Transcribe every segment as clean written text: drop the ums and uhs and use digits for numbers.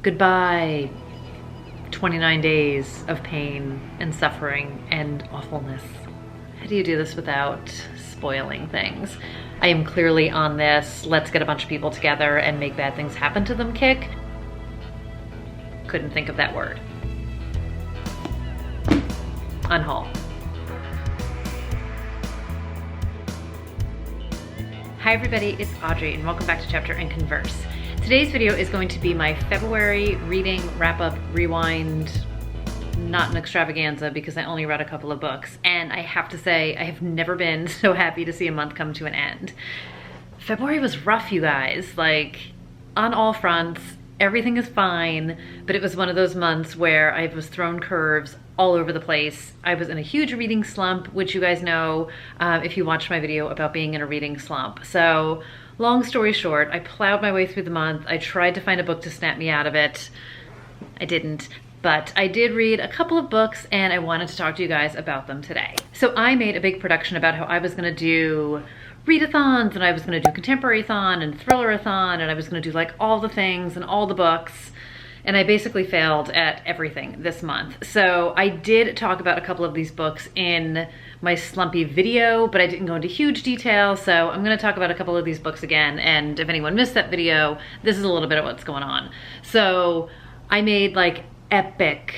Goodbye, 29 days of pain and suffering and awfulness. How do you do this without spoiling things? I am clearly on this let's get a bunch of people together and make bad things happen to them kick. Couldn't think of that word. Unhaul. Hi everybody, it's Audrey and welcome back to Chapter and Converse. Today's video is going to be my February reading wrap-up rewind, not an extravaganza because I only read a couple of books, and I have to say I have never been so happy to see a month come to an end. February was rough, you guys, like on all fronts. Everything is fine, but it was one of those months where I was thrown curves all over the place. I was in a huge reading slump, which you guys know if you watched my video about being in a reading slump. So long story short, I plowed my way through the month. I tried to find a book to snap me out of it. I didn't, but I did read a couple of books and I wanted to talk to you guys about them today. So I made a big production about how I was gonna do readathons and I was gonna do contemporary-thon and thriller-a-thon and I was gonna do like all the things and all the books. And I basically failed at everything this month. So I did talk about a couple of these books in my slumpy video, but I didn't go into huge detail. So I'm gonna talk about a couple of these books again. And if anyone missed that video, this is a little bit of what's going on. So I made like epic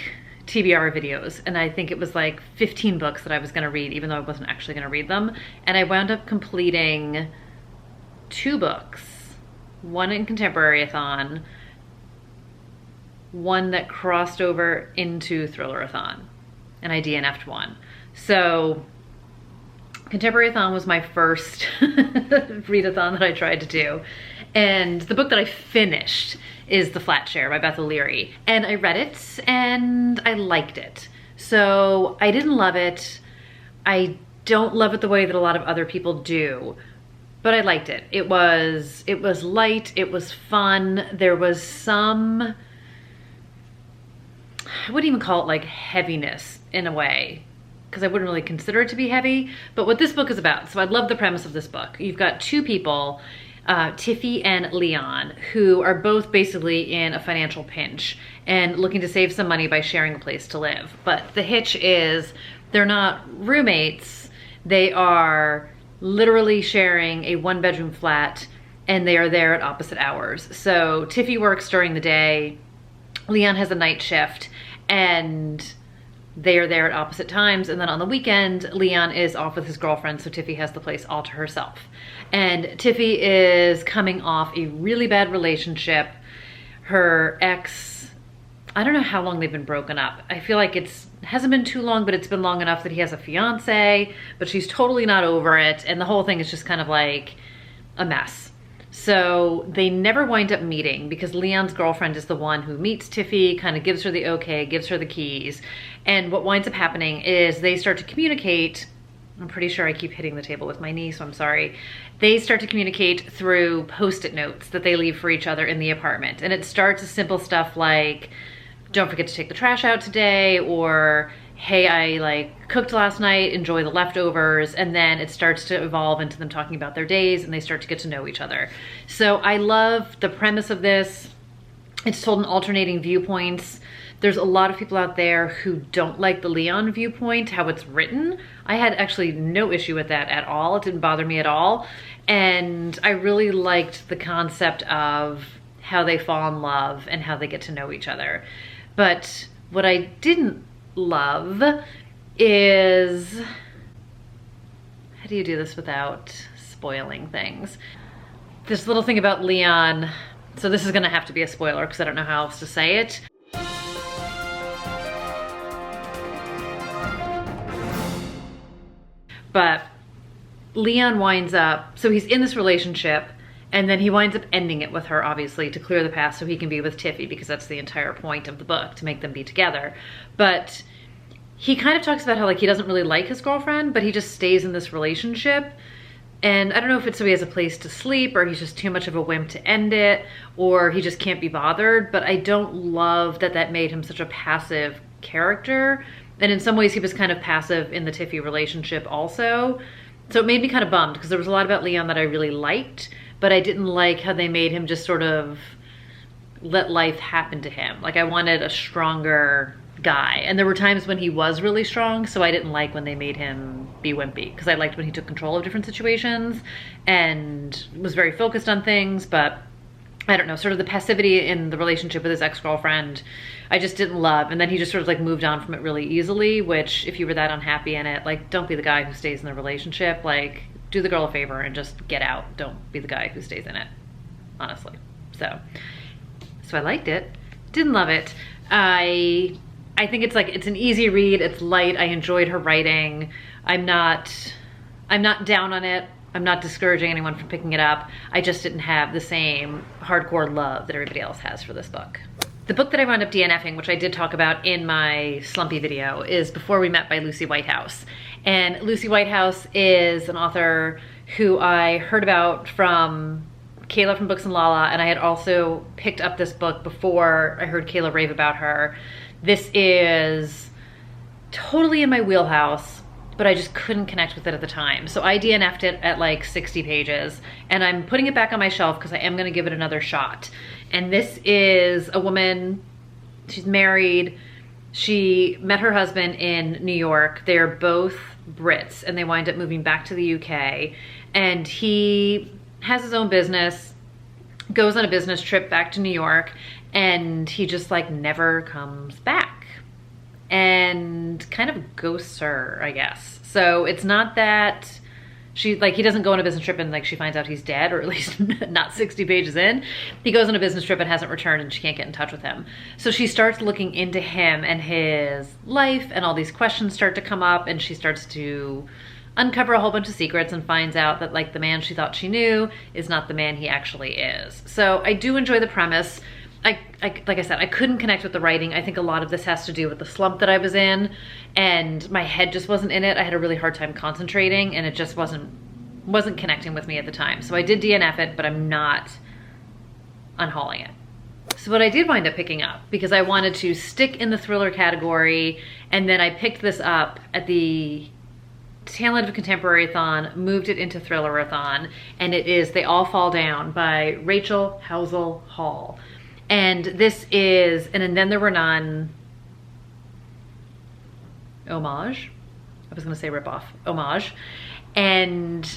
TBR videos, and I think it was like 15 books that I was gonna read, even though I wasn't actually gonna read them. And I wound up completing 2 books, one in contemporary-a-thon, one that crossed over into thriller-a-thon, and I DNF'd one. So contemporary-a-thon was my first readathon that I tried to do. And the book that I finished is The Flatshare by Beth O'Leary. And I read it and I liked it. So I didn't love it. I don't love it the way that a lot of other people do, but I liked it. It was light, it was fun. There was some, I wouldn't even call it like heaviness in a way, because I wouldn't really consider it to be heavy, but what this book is about. So I love the premise of this book. You've got 2 people, Tiffy and Leon, who are both basically in a financial pinch and looking to save some money by sharing a place to live. But the hitch is they're not roommates. They are literally sharing a 1-bedroom flat and they are there at opposite hours. So Tiffy works during the day, Leon has a night shift, and they are there at opposite times. And then on the weekend, Leon is off with his girlfriend, so Tiffy has the place all to herself. And Tiffy is coming off a really bad relationship. Her ex, I don't know how long they've been broken up. I feel like it hasn't been too long, but it's been long enough that he has a fiance, but she's totally not over it. And the whole thing is just kind of like a mess. So they never wind up meeting because Leon's girlfriend is the one who meets Tiffy, kind of gives her the okay, gives her the keys. And what winds up happening is they start to communicate. I'm pretty sure I keep hitting the table with my knee, so I'm sorry. They start to communicate through Post-it notes that they leave for each other in the apartment. And it starts as simple stuff like, don't forget to take the trash out today, or hey, I like cooked last night, enjoy the leftovers. And then it starts to evolve into them talking about their days and they start to get to know each other. So I love the premise of this. It's told in alternating viewpoints. There's a lot of people out there who don't like the Leon viewpoint, how it's written. I had actually no issue with that at all. It didn't bother me at all. And I really liked the concept of how they fall in love and how they get to know each other. But what I didn't love is, how do you do this without spoiling things? This little thing about Leon, so this is gonna have to be a spoiler because I don't know how else to say it. But Leon winds up, so he's in this relationship and then he winds up ending it with her, obviously, to clear the path so he can be with Tiffy, because that's the entire point of the book, to make them be together. But he kind of talks about how like he doesn't really like his girlfriend, but he just stays in this relationship. And I don't know if it's so he has a place to sleep, or he's just too much of a wimp to end it, or he just can't be bothered. But I don't love that that made him such a passive character. And in some ways he was kind of passive in the Tiffy relationship also. So it made me kind of bummed because there was a lot about Leon that I really liked, but I didn't like how they made him just sort of let life happen to him. Like I wanted a stronger guy. And there were times when he was really strong, so I didn't like when they made him be wimpy, because I liked when he took control of different situations and was very focused on things. But I don't know, sort of the passivity in the relationship with his ex-girlfriend, I just didn't love. And then he just sort of like moved on from it really easily, which if you were that unhappy in it, like don't be the guy who stays in the relationship. Like do the girl a favor and just get out. Don't be the guy who stays in it, honestly. So I liked it, didn't love it. I think it's an easy read, it's light, I enjoyed her writing. I'm not down on it. I'm not discouraging anyone from picking it up. I just didn't have the same hardcore love that everybody else has for this book. The book that I wound up DNFing, which I did talk about in my Slumpy video, is Before We Met by Lucy Whitehouse. And Lucy Whitehouse is an author who I heard about from Kayla from Books and Lala, and I had also picked up this book before I heard Kayla rave about her. This is totally in my wheelhouse, but I just couldn't connect with it at the time. So I DNF'd it at like 60 pages, and I'm putting it back on my shelf because I am gonna give it another shot. And this is a woman, she's married, she met her husband in New York. They're both Brits, and they wind up moving back to the UK, and he has his own business, goes on a business trip back to New York, and he just like never comes back and kind of ghosts her, I guess. So it's not that he doesn't go on a business trip and like she finds out he's dead, or at least not 60 pages in. He goes on a business trip and hasn't returned, and she can't get in touch with him. So she starts looking into him and his life, and all these questions start to come up, and she starts to uncover a whole bunch of secrets and finds out that like the man she thought she knew is not the man he actually is. So I do enjoy the premise. Like I said, I couldn't connect with the writing. I think a lot of this has to do with the slump that I was in, and my head just wasn't in it. I had a really hard time concentrating, and it just wasn't connecting with me at the time. So I did DNF it, but I'm not unhauling it. So what I did wind up picking up, because I wanted to stick in the thriller category, and then I picked this up at the tail end of Contemporary-a-thon, moved it into Thriller-a-thon, and it is They All Fall Down by Rachel Housel Hall. And this is an And Then There Were None homage. I was gonna say ripoff, homage. And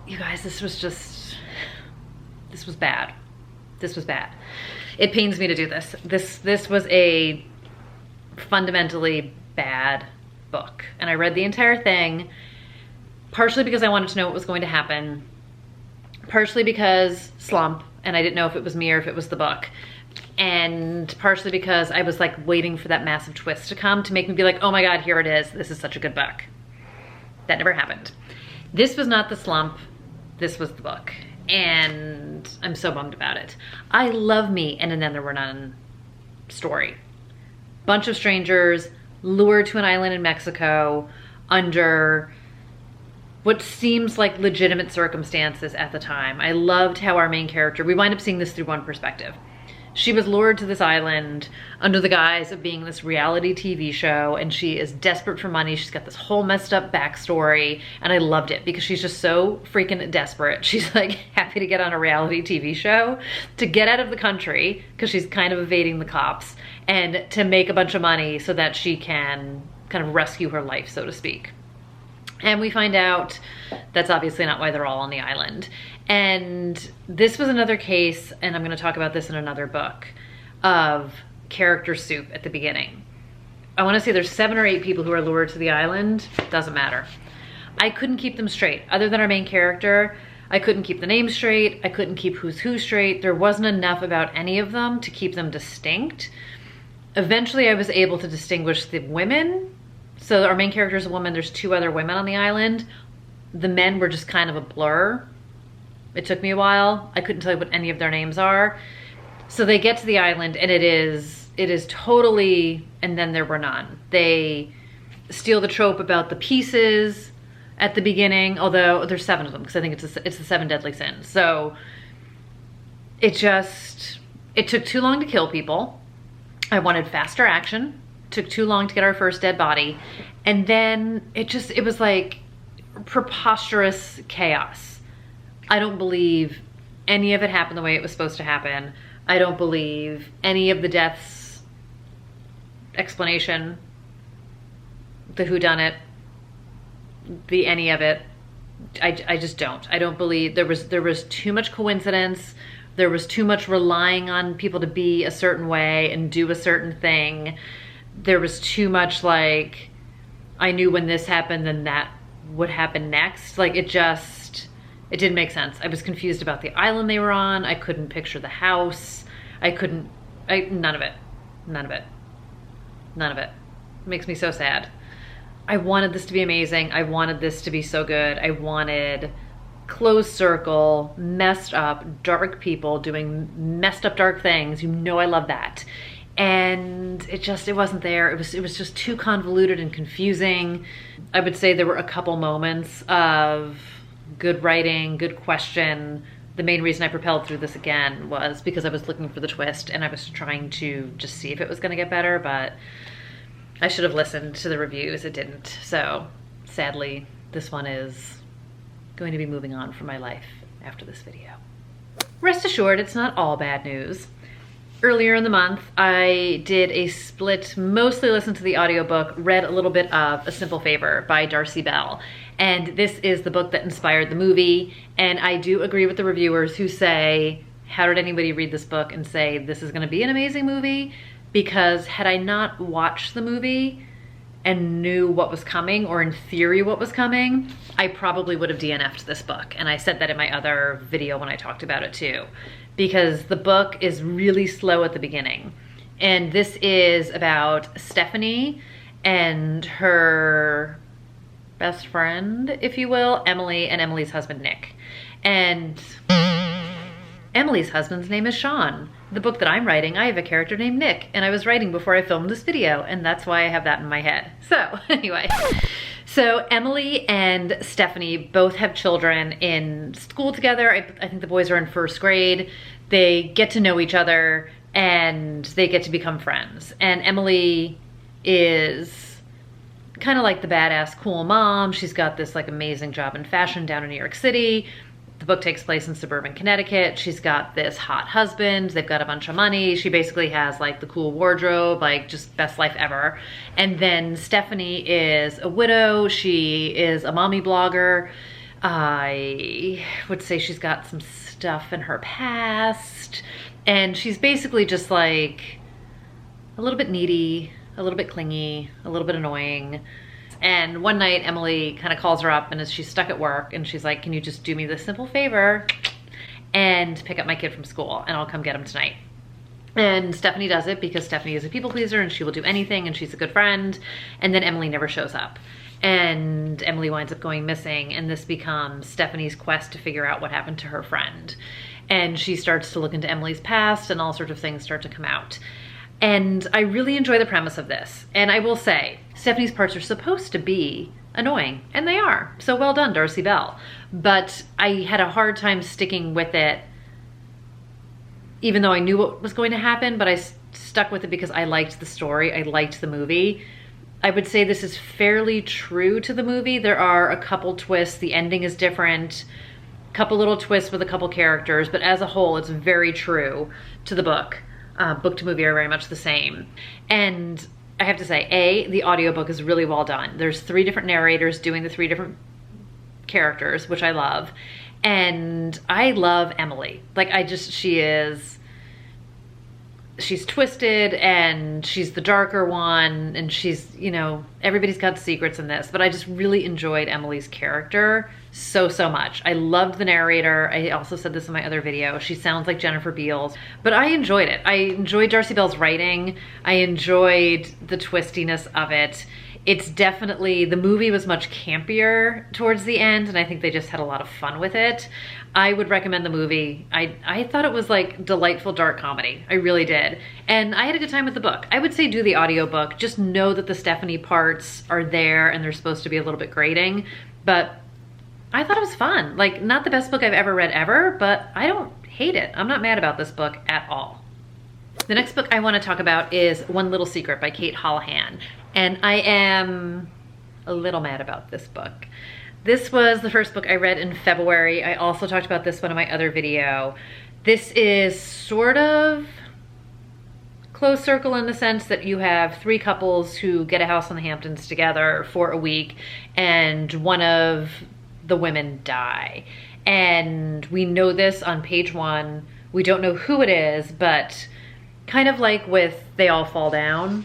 you guys, this was bad. This was bad. It pains me to do this. This was a fundamentally bad book. And I read the entire thing, partially because I wanted to know what was going to happen, partially because slump, and I didn't know if it was me or if it was the book, and partially because I was like waiting for that massive twist to come to make me be like, oh my God, here it is. This is such a good book. That never happened. This was not the slump. This was the book. And I'm so bummed about it. I love me And Then There Were None story. Bunch of strangers lured to an island in Mexico under what seems like legitimate circumstances at the time. I loved how our main character, we wind up seeing this through one perspective. She was lured to this island under the guise of being this reality TV show, and she is desperate for money. She's got this whole messed up backstory, and I loved it because she's just so freaking desperate. She's like happy to get on a reality TV show, to get out of the country because she's kind of evading the cops, and to make a bunch of money so that she can kind of rescue her life, so to speak. And we find out that's obviously not why they're all on the island. And this was another case, and I'm going to talk about this in another book, of character soup at the beginning. I want to say there's 7 or 8 people who are lured to the island. Doesn't matter. I couldn't keep them straight. Other than our main character, I couldn't keep the names straight. I couldn't keep who's who straight. There wasn't enough about any of them to keep them distinct. Eventually, I was able to distinguish the women. So our main character is a woman. There's 2 other women on the island. The men were just kind of a blur. It took me a while. I couldn't tell you what any of their names are. So they get to the island, and it is totally And Then There Were None. They steal the trope about the pieces at the beginning, although there's 7 of them, because I think it's the 7 deadly sins. So it took too long to kill people. I wanted faster action. Took too long to get our first dead body. And then it was like preposterous chaos. I don't believe any of it happened the way it was supposed to happen. I don't believe any of the deaths explanation, the whodunit, the any of it. I just don't. I don't believe there was too much coincidence. There was too much relying on people to be a certain way and do a certain thing. There was too much like, I knew when this happened, then that would happen next. Like it didn't make sense. I was confused about the island they were on. I couldn't picture the house. None of it. None of it. None of it. It makes me so sad. I wanted this to be amazing. I wanted this to be so good. I wanted closed circle, messed up, dark people doing messed up, dark things. You know I love that. And it wasn't there. It was just too convoluted and confusing. I would say there were a couple moments of good writing, good question. The main reason I propelled through this again was because I was looking for the twist and I was trying to just see if it was gonna get better, but I should have listened to the reviews. It didn't. So sadly, this one is going to be moving on from my life after this video. Rest assured, it's not all bad news. Earlier in the month, I did a split, mostly listened to the audiobook, read a little bit of A Simple Favor by Darcy Bell. And this is the book that inspired the movie. And I do agree with the reviewers who say, how did anybody read this book and say this is gonna be an amazing movie? Because had I not watched the movie and knew what was coming, or in theory what was coming, I probably would have DNF'd this book. And I said that in my other video when I talked about it too. Because the book is really slow at the beginning. And this is about Stephanie and her best friend, if you will, Emily, and Emily's husband, Nick. And Emily's husband's name is Sean. The book that I'm writing, I have a character named Nick, and I was writing before I filmed this video, and that's why I have that in my head. So anyway, so Emily and Stephanie both have children in school together. I think the boys are in first grade. They get to know each other and they get to become friends. And Emily is kind of like the badass cool mom. She's got this like amazing job in fashion down in New York City. The book takes place in suburban Connecticut. She's got this hot husband. They've got a bunch of money. She basically has like the cool wardrobe, like just best life ever. And then Stephanie is a widow. She is a mommy blogger. I would say she's got some stuff in her past. And she's basically just like a little bit needy, a little bit clingy, a little bit annoying. And one night Emily kind of calls her up and she's stuck at work and she's like, can you just do me this simple favor and pick up my kid from school and I'll come get him tonight. And Stephanie does it because Stephanie is a people pleaser and she will do anything and she's a good friend. And then Emily never shows up. And Emily winds up going missing and this becomes Stephanie's quest to figure out what happened to her friend. And she starts to look into Emily's past and all sorts of things start to come out. And I really enjoy the premise of this. And I will say, Stephanie's parts are supposed to be annoying, and they are. So well done, Darcy Bell. But I had a hard time sticking with it, even though I knew what was going to happen, but I stuck with it because I liked the story, I liked the movie. I would say this is fairly true to the movie. There are a couple twists, the ending is different, a couple little twists with a couple characters, but as a whole, it's very true to the book. Book to movie are very much the same. And I have to say, the audiobook is really well done. There's 3 different narrators doing the 3 different characters, which I love. And I love Emily. Like she's twisted and she's the darker one and she's, you know, everybody's got secrets in this, but I just really enjoyed Emily's character so much. I loved the narrator. I also said this in my other video. She sounds like Jennifer Beals, but I enjoyed it. I enjoyed Darcy Bell's writing. I enjoyed the twistiness of it. It's definitely, the movie was much campier towards the end and I think they just had a lot of fun with it. I would recommend the movie. I thought it was like delightful dark comedy. I really did. And I had a good time with the book. I would say do the audiobook. Just know that the Stephanie parts are there and they're supposed to be a little bit grating, but I thought it was fun. Like, not the best book I've ever read ever, but I don't hate it. I'm not mad about this book at all. The next book I want to talk about is One Little Secret by Kate Houlihan. And I am a little mad about this book. This was the first book I read in February. I also talked about this one in my other video. This is sort of closed circle in the sense that you have 3 couples who get a house in the Hamptons together for a week, and one of the women die. And we know this on page 1. We don't know who it is, but kind of like with They All Fall Down,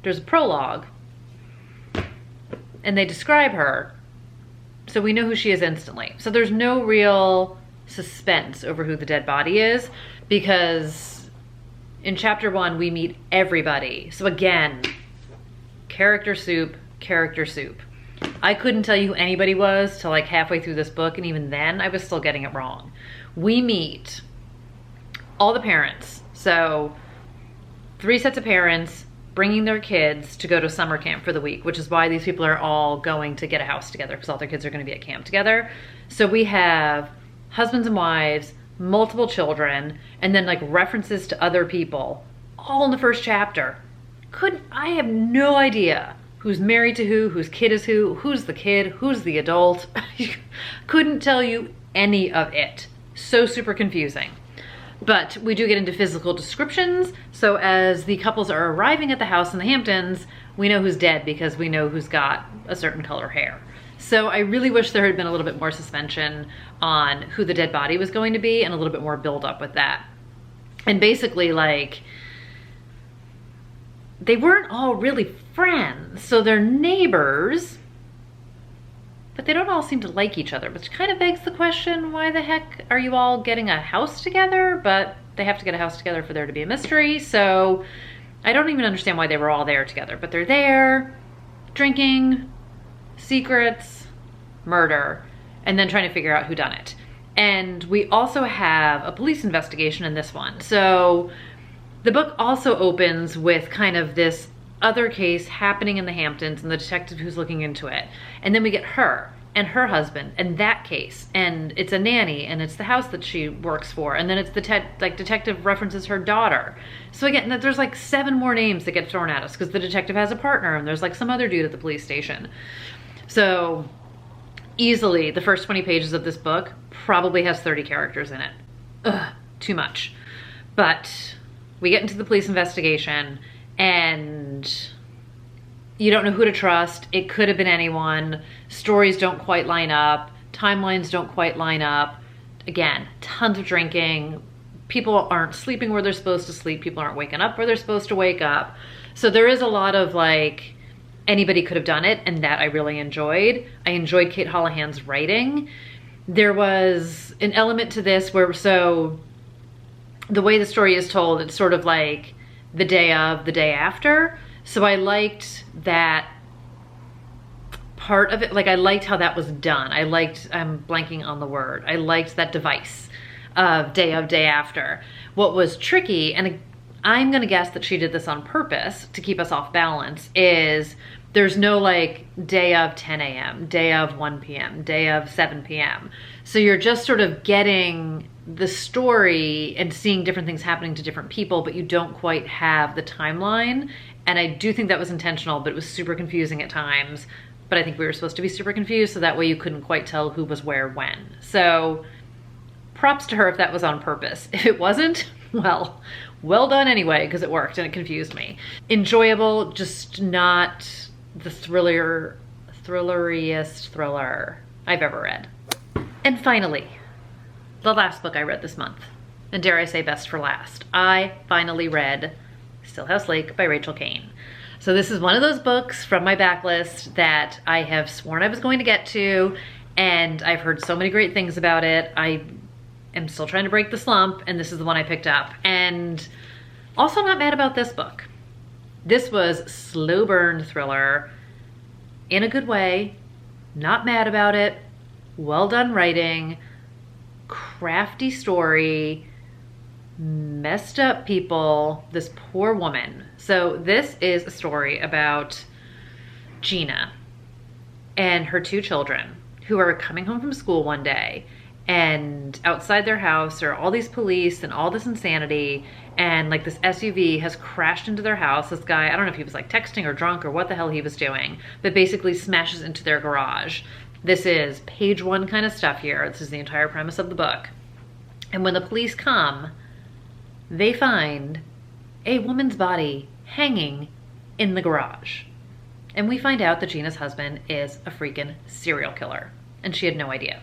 there's a prologue and they describe her, so we know who she is instantly. So there's no real suspense over who the dead body is, because in chapter 1 we meet everybody. So again, character soup, character soup. I couldn't tell you who anybody was till like halfway through this book, and even then I was still getting it wrong. We meet all the parents, so 3 sets of parents bringing their kids to go to summer camp for the week, which is why these people are all going to get a house together, because all their kids are going to be at camp together. So we have husbands and wives, multiple children, and then like references to other people, all in the first chapter. I have no idea who's married to who, whose kid is who, who's the kid, who's the adult. Couldn't tell you any of it. So super confusing. But we do get into physical descriptions. So as the couples are arriving at the house in the Hamptons, we know who's dead because we know who's got a certain color hair. So I really wish there had been a little bit more suspension on who the dead body was going to be, and a little bit more build up with that. And basically, like, they weren't all really friends. So they're neighbors, but they don't all seem to like each other, which kind of begs the question, why the heck are you all getting a house together? But they have to get a house together for there to be a mystery. So I don't even understand why they were all there together, but they're there drinking, secrets, murder, and then trying to figure out who done it. And we also have a police investigation in this one. So the book also opens with kind of this other case happening in the Hamptons and the detective who's looking into it. And then we get her and her husband and that case, and it's a nanny, and it's the house that she works for, and then it's the detective references her daughter. So again, there's like 7 more names that get thrown at us because the detective has a partner, and there's like some other dude at the police station. So easily the first 20 pages of this book probably has 30 characters in it. Ugh, too much. But we get into the police investigation, and you don't know who to trust. It could have been anyone. Stories don't quite line up. Timelines don't quite line up. Again, tons of drinking. People aren't sleeping where they're supposed to sleep. People aren't waking up where they're supposed to wake up. So there is a lot of like, anybody could have done it, and that I really enjoyed. I enjoyed Kate Holohan's writing. There was an element to this where, so the way the story is told, it's sort of like the day of, the day after. So I liked that part of it. Like, I liked how that was done. I'm blanking on the word. I liked that device of, day after. What was tricky, and I'm gonna guess that she did this on purpose to keep us off balance, is there's no like day of 10 a.m., day of 1 p.m., day of 7 p.m. So you're just sort of getting the story and seeing different things happening to different people, but you don't quite have the timeline. And I do think that was intentional, but it was super confusing at times. But I think we were supposed to be super confused, so that way you couldn't quite tell who was where when. So props to her if that was on purpose. If it wasn't, well done anyway, because it worked and it confused me. Enjoyable, just not the thrilleriest thriller I've ever read. And finally, the last book I read this month, and dare I say best for last, I finally read Stillhouse Lake by Rachel Caine. So this is one of those books from my backlist that I have sworn I was going to get to, and I've heard so many great things about it. I am still trying to break the slump, and this is the one I picked up. And also not mad about this book. This was slow burn thriller in a good way, not mad about it, well done writing, crafty story, messed up people, this poor woman. So this is a story about Gina and her 2 children who are coming home from school one day, and outside their house are all these police and all this insanity, and like this SUV has crashed into their house. This guy, I don't know if he was like texting or drunk or what the hell he was doing, but basically smashes into their garage. This is page 1 kind of stuff here. This is the entire premise of the book. And when the police come, they find a woman's body hanging in the garage. And we find out that Gina's husband is a freaking serial killer. And she had no idea.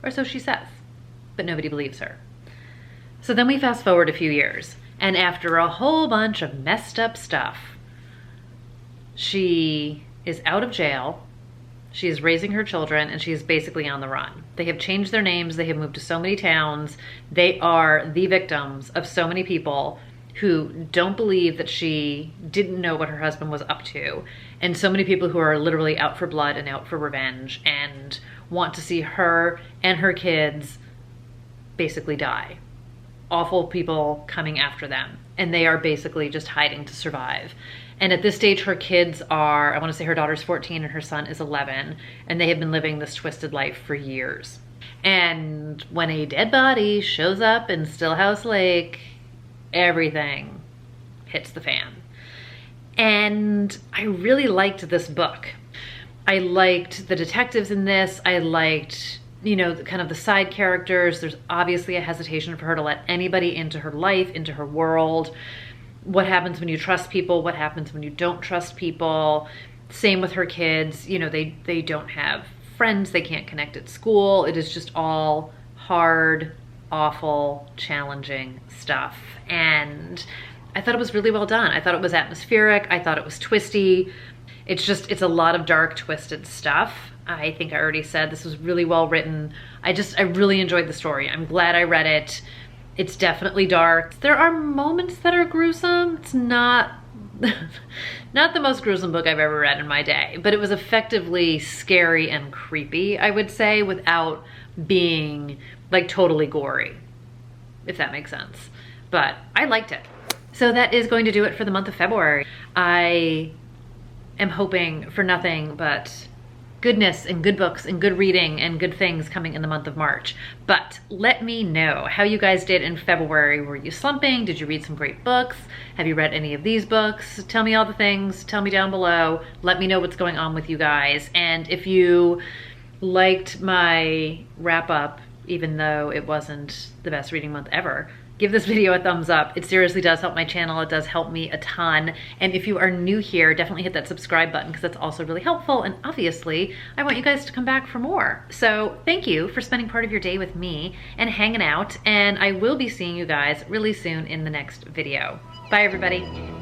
Or so she says. But nobody believes her. So then we fast forward a few years. And after a whole bunch of messed up stuff, she is out of jail. She is raising her children, and she is basically on the run. They have changed their names. They have moved to so many towns. They are the victims of so many people who don't believe that she didn't know what her husband was up to. And so many people who are literally out for blood and out for revenge and want to see her and her kids basically die. Awful people coming after them. And they are basically just hiding to survive. And at this stage, her kids are, I want to say her daughter's 14 and her son is 11. And they have been living this twisted life for years. And when a dead body shows up in Stillhouse Lake, everything hits the fan. And I really liked this book. I liked the detectives in this. I liked, you know, kind of the side characters. There's obviously a hesitation for her to let anybody into her life, into her world. What happens when you trust people? What happens when you don't trust people? Same with her kids. You know, they don't have friends. They can't connect at school. It is just all hard, awful, challenging stuff. And I thought it was really well done. I thought it was atmospheric. I thought it was twisty. It's a lot of dark, twisted stuff. I think I already said this was really well written. I really enjoyed the story. I'm glad I read it. It's definitely dark. There are moments that are gruesome. It's not the most gruesome book I've ever read in my day, but it was effectively scary and creepy, I would say, without being like totally gory, if that makes sense. But I liked it. So that is going to do it for the month of February. I am hoping for nothing but goodness and good books and good reading and good things coming in the month of March. But let me know how you guys did in February. Were you slumping? Did you read some great books? Have you read any of these books? Tell me all the things. Tell me down below. Let me know what's going on with you guys. And if you liked my wrap up, even though it wasn't the best reading month ever, give this video a thumbs up. It seriously does help my channel. It does help me a ton. And if you are new here, definitely hit that subscribe button because that's also really helpful. And obviously, I want you guys to come back for more. So thank you for spending part of your day with me and hanging out. And I will be seeing you guys really soon in the next video. Bye, everybody.